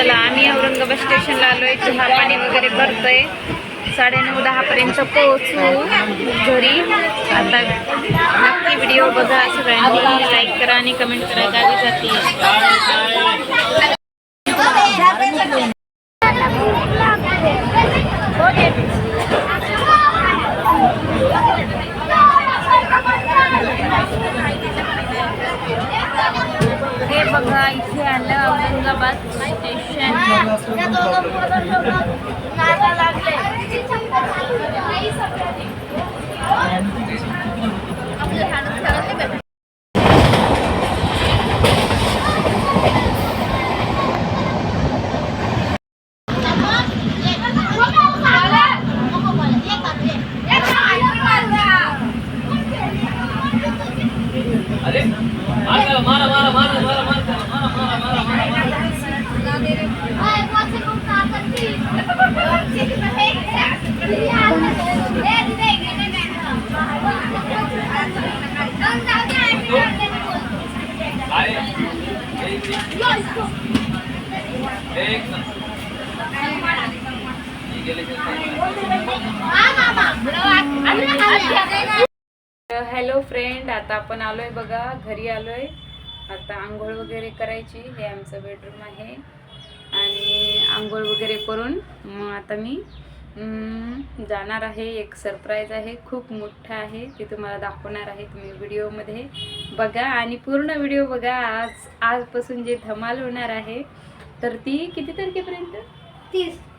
चला आम्ही औरंगाबाद स्टेशनला आलोय, चहा पाणी वगैरे करतोय. 9:30-10 पर्यंत पोहोचू घरी. आता नक्की व्हिडिओ बघा, सगळ्यांनी लाईक करा आणि कमेंट करा. गावी जाते हे बघा, इथे आलं औरंगाबाद स्टेशन. हॅलो फ्रेंड, आता आपण आलोय बघा, घरी आलोय. आता आंघोळ वगैरे करायची. हे आमचं बेडरूम आहे आणि आंघोळ वगैरे करून मग आता मी जाणार आहे. एक सरप्राईज आहे, खूप मोठा आहे, ते तुम्हाला दाखवणार आहे. तुम्ही व्हिडिओमध्ये बघा आणि पूर्ण व्हिडिओ बघा. आजपासून जे धमाल होणार आहे तर ती किती तारखेपर्यंत?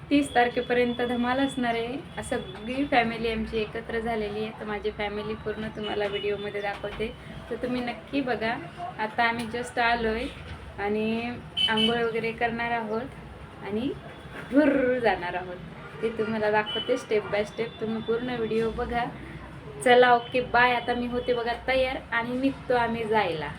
30 तारखेपर्यंत धमाल असणार आहे. सगळी फॅमिली आमची एकत्र झालेली आहे. तर माझी फॅमिली पूर्ण तुम्हाला व्हिडिओमध्ये दाखवते, तर तुम्ही नक्की बघा. आता आम्ही जस्ट आलोय आणि आंघोळ वगैरे करणार आहोत आणि भुर्र जाणार आहोत. ते तुम्हाला दाखवते स्टेप बाय स्टेप. तुम्ही पूर्ण व्हिडिओ बघा. चला, ओके, बाय. आता मी होते बघा तयार आणि निघतो आम्ही जायला.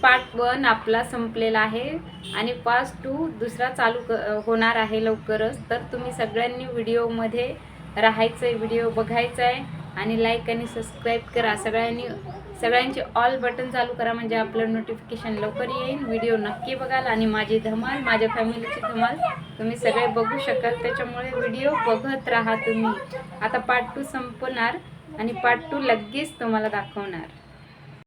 पार्ट 1 आपला संपलेला आहे आणि पार्ट 2 दुसरा चालू होणार आहे लवकरच. तर तुम्ही सगळ्यांनी व्हिडिओमध्ये राहायचं आहे, व्हिडिओ बघायचा आहे आणि लाईक आणि सबस्क्राईब करा. सगळ्यांचे ऑल बटन चालू करा, म्हणजे आपलं नोटिफिकेशन लवकर येईल. व्हिडिओ नक्की बघाल आणि माझी धमाल, माझ्या फॅमिलीची धमाल तुम्ही सगळे बघू शकाल. त्याच्यामुळे व्हिडिओ बघत राहा तुम्ही. आता पार्ट 2 संपणार आणि पार्ट 2 लगेच तुम्हाला दाखवणार.